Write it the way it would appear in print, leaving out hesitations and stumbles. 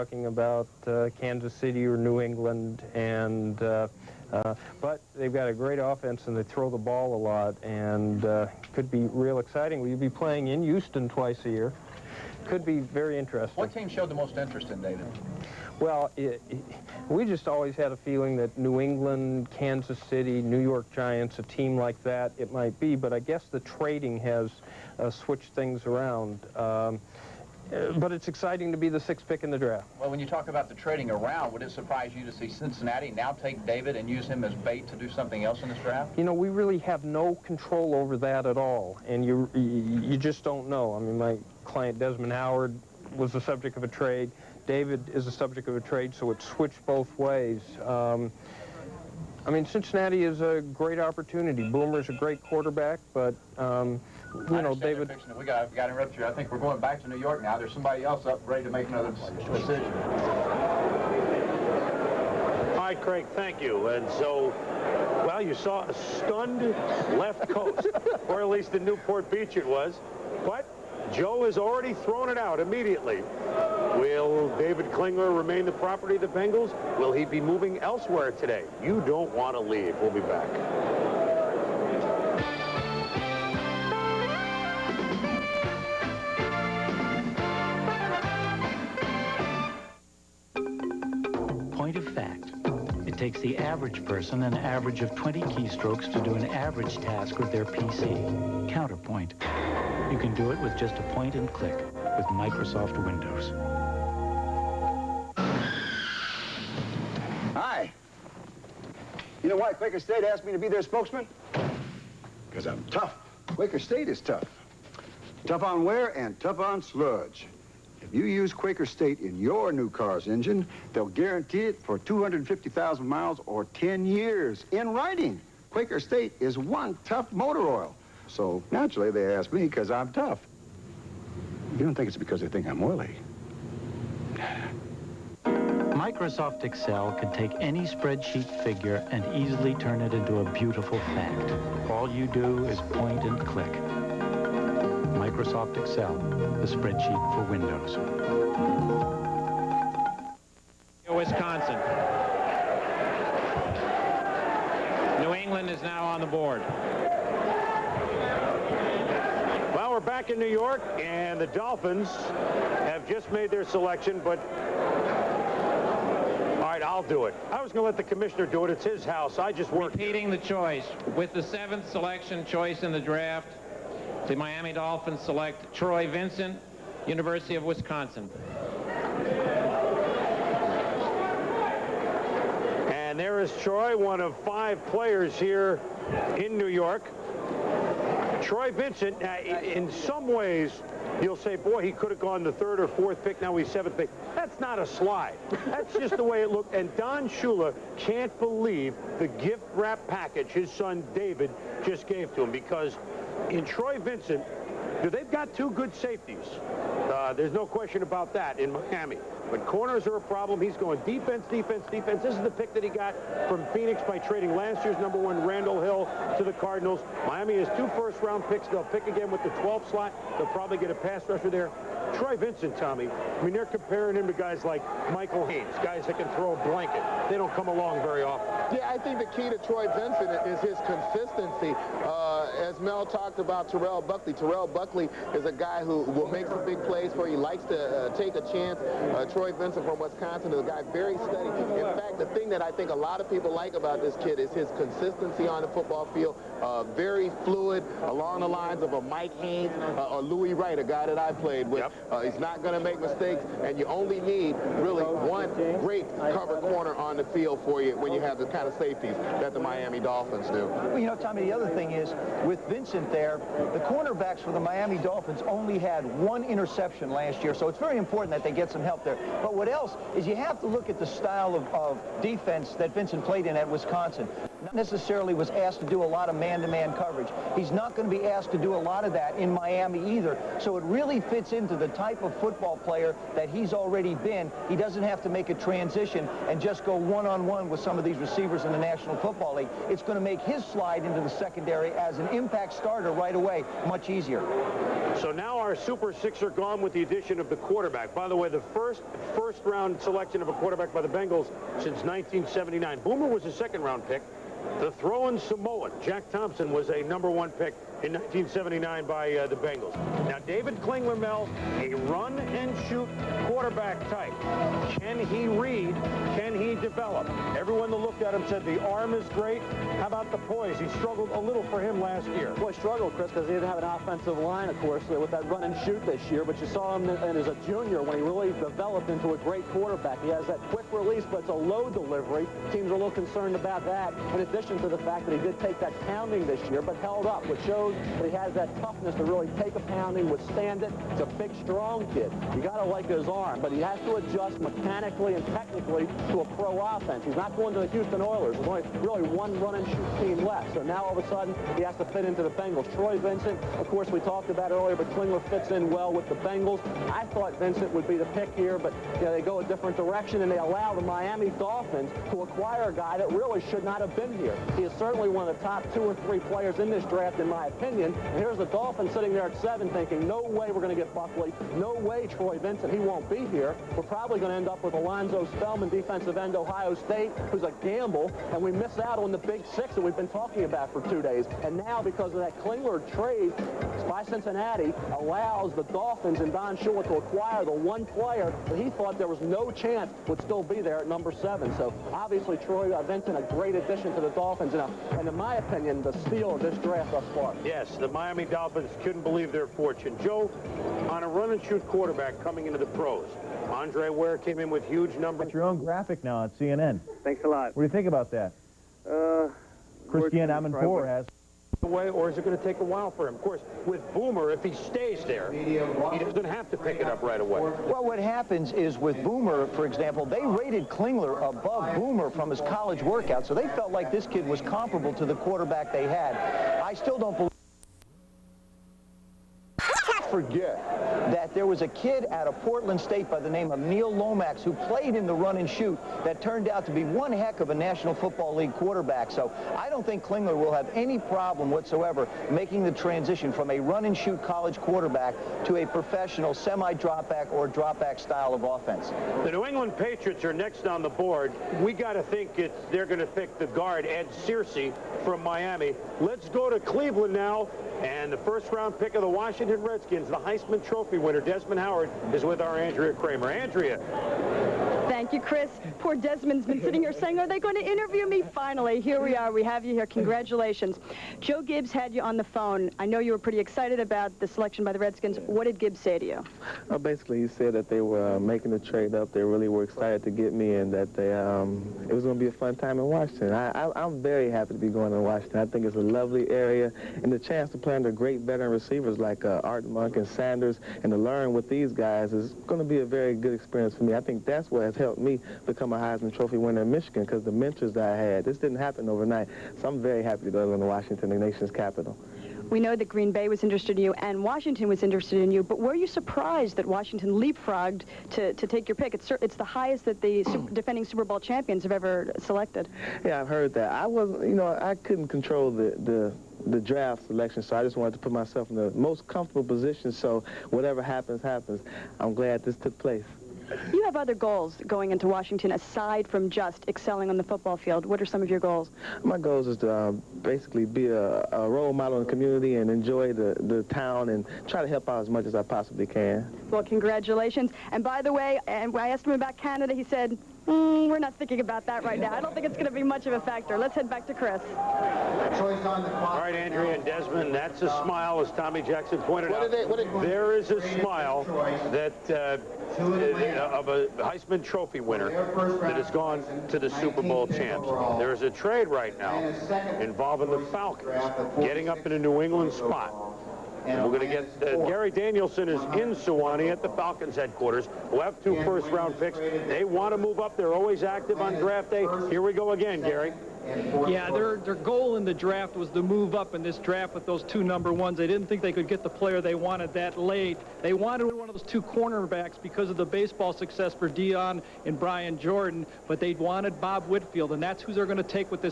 talking about Kansas City or New England, and but they've got a great offense and they throw the ball a lot, and could be real exciting. We'll be playing in Houston twice a year. Could be very interesting. What team showed the most interest in David? Well, we just always had a feeling that New England, Kansas City, New York Giants, a team like that, it might be, but I guess the trading has switched things around. But it's exciting to be the 6th pick in the draft. Well, when you talk about the trading around, would it surprise you to see Cincinnati now take David and use him as bait to do something else in this draft? You know, we really have no control over that at all, and you just don't know. I mean, my client Desmond Howard was the subject of a trade. David is the subject of a trade, so it switched both ways. I mean, Cincinnati is a great opportunity. Boomer's a great quarterback, but, you know, David... We got to interrupt you. I think we're going back to New York now. There's somebody else up ready to make another decision. All right, Craig, thank you. And so, well, you saw a stunned left coast, or at least in Newport Beach it was. But Joe has already thrown it out immediately. Will David Klingler remain the property of the Bengals? Will he be moving elsewhere today? You don't want to leave. We'll be back. Point of fact. It takes the average person an average of 20 keystrokes to do an average task with their PC. Counterpoint. You can do it with just a point and click with Microsoft Windows. Hi. You know why Quaker State asked me to be their spokesman? Because I'm tough. Quaker State is tough. Tough on wear and tough on sludge. If you use Quaker State in your new car's engine, they'll guarantee it for 250,000 miles or 10 years. In writing, Quaker State is one tough motor oil. So naturally, they asked me because I'm tough. You don't think it's because they think I'm oily? Microsoft Excel can take any spreadsheet figure and easily turn it into a beautiful fact. All you do is point and click. Microsoft Excel, the spreadsheet for Windows. Wisconsin. New England is now on the board. Well, we're back in New York, and the Dolphins have just made their selection, but... All right, I'll do it. I was going to let the commissioner do it. It's his house. I just work. Repeating the choice. With the 7th selection choice in the draft, the Miami Dolphins select Troy Vincent, University of Wisconsin. And there is Troy, one of 5 players here in New York. Troy Vincent, in some ways, you'll say, boy, he could have gone the 3rd or 4th pick. Now he's 7th pick. That's not a slide. That's just the way it looked. And Don Shula can't believe the gift wrap package his son David just gave to him, because in Troy Vincent, they've got 2 good safeties. There's no question about that in Miami. But corners are a problem. He's going defense, defense, defense. This is the pick that he got from Phoenix by trading last year's #1 Randall Hill to the Cardinals. Miami has 2 first-round picks. They'll pick again with the 12th slot. They'll probably get a pass rusher there. Troy Vincent, Tommy, I mean, they're comparing him to guys like Michael Haynes, guys that can throw a blanket. They don't come along very often. Yeah, I think the key to Troy Vincent is his consistency. As Mel talked about Terrell Buckley is a guy who will make some big plays for you. He likes to take a chance. Troy Vincent from Wisconsin is a guy very steady. In fact, the thing that I think a lot of people like about this kid is his consistency on the football field. Very fluid, along the lines of a Mike Haynes or Louis Wright, a guy that I played with. Yep. He's not going to make mistakes, and you only need really one great cover corner on the field for you when you have the kind of safeties that the Miami Dolphins do. Well, you know, Tommy, the other thing is, with Vincent there, the cornerbacks for the Miami Dolphins only had 1 interception last year, so it's very important that they get some help there. But what else is you have to look at the style of defense that Vincent played in at Wisconsin. Not necessarily was asked to do a lot of man-to-man coverage. He's not going to be asked to do a lot of that in Miami either. So it really fits into the type of football player that he's already been. He doesn't have to make a transition and just go one-on-one with some of these receivers in the National Football League. It's going to make his slide into the secondary as an impact starter right away much easier. So now our Super Six are gone with the addition of the quarterback. By the way, the first round selection of a quarterback by the Bengals since 1979. Boomer was a second-round pick. The throwing Samoan, Jack Thompson, was a #1 pick in 1979 by the Bengals. Now, David Klingler, Mel, a run-and-shoot quarterback type. Can he read? Can he develop? Everyone that looked at him said the arm is great. How about the poise? He struggled a little for him last year. Well, he struggled, Chris, because he didn't have an offensive line, of course, with that run-and-shoot this year. But you saw him as a junior when he really developed into a great quarterback. He has that quick release, but it's a low delivery. Teams are a little concerned about that, in addition to the fact that he did take that pounding this year, but held up, which shows that he has that toughness to really take a pounding, withstand it. It's a big, strong kid. You got to like his arm, but he has to adjust mechanically and technically to a pro offense. He's not going to the Houston Oilers. There's only really one run-and-shoot team left. So now all of a sudden he has to fit into the Bengals. Troy Vincent, of course, we talked about earlier, but Klingler fits in well with the Bengals. I thought Vincent would be the pick here, but they go a different direction, and they allow the Miami Dolphins to acquire a guy that really should not have been here. He is certainly one of the top 2 or 3 players in this draft, in my opinion. And here's the Dolphins sitting there at 7 thinking, no way we're going to get Buckley. No way Troy Vincent. He won't be here. We're probably going to end up with Alonzo Spellman, defensive end, Ohio State, who's a gamble. And we miss out on the Big Six that we've been talking about for 2 days. And now, because of that Klingler trade by Cincinnati, allows the Dolphins and Don Shula to acquire the one player that he thought there was no chance would still be there at #7. So obviously Troy Vincent, a great addition to the Dolphins, and in my opinion, the steal of this draft thus far. Yes, the Miami Dolphins couldn't believe their fortune. Joe, on a run-and-shoot quarterback coming into the pros, Andre Ware came in with huge numbers. Got your own graphic now on CNN. Thanks a lot. What do you think about that? Christian Amanpour has. Away, or is it going to take a while for him? Of course, with Boomer, if he stays there, he doesn't have to pick it up right away. Well, what happens is with Boomer, for example, they rated Klingler above Boomer from his college workout, so they felt like this kid was comparable to the quarterback they had. I still don't believe. Forget that there was a kid out of Portland State by the name of Neil Lomax who played in the run and shoot that turned out to be one heck of a National Football League quarterback. So I don't think Klingler will have any problem whatsoever making the transition from a run and shoot college quarterback to a professional semi-drop back or drop back style of offense. The New England Patriots are next on the board. We got to think they're going to pick the guard, Ed Searcy from Miami. Let's go to Cleveland now. And the first-round pick of the Washington Redskins, the Heisman Trophy winner, Desmond Howard, is with our Andrea Kramer. Andrea. Thank you, Chris. Poor Desmond's been sitting here saying, are they going to interview me? Finally, here we are. We have you here. Congratulations. Joe Gibbs had you on the phone. I know you were pretty excited about the selection by the Redskins. What did Gibbs say to you? Well, basically, he said that they were making the trade up. They really were excited to get me, and that they, it was going to be a fun time in Washington. I'm very happy to be going to Washington. I think it's a lovely area, and the chance to play under great veteran receivers like Art Monk and Sanders, and to learn with these guys is going to be a very good experience for me. I think that's what has helped me become a Heisman Trophy winner in Michigan, because the mentors that I had. This didn't happen overnight, so I'm very happy to go to Washington, the nation's capital. We know that Green Bay was interested in you and Washington was interested in you, but were you surprised that Washington leapfrogged to take your pick? It's the highest that the defending Super Bowl champions have ever selected. Yeah, I've heard that. I wasn't, I couldn't control the draft selection, so I just wanted to put myself in the most comfortable position, so whatever happens, happens. I'm glad this took place. You have other goals going into Washington aside from just excelling on the football field. What are some of your goals? My goals is to basically be a role model in the community and enjoy the town and try to help out as much as I possibly can. Well, congratulations. And by the way, and I asked him about Canada, he said, we're not thinking about that right now. I don't think it's going to be much of a factor. Let's head back to Chris. All right, Andrea and Desmond, that's a smile, as Tommy Jackson pointed out. There is a smile that of a Heisman Trophy winner that has gone to the Super Bowl champs. There is a trade right now involving the Falcons getting up in a New England spot. And we're going to get Gary Danielson is in Sewanee at the Falcons headquarters, who have 2 first-round picks. They want to move up. They're always active on draft day. Here we go again, Gary. Yeah, their goal in the draft was to move up in this draft with those 2 number 1s. They didn't think they could get the player they wanted that late. They wanted one of those 2 cornerbacks because of the baseball success for Dion and Brian Jordan, but they wanted Bob Whitfield, and that's who they're going to take with this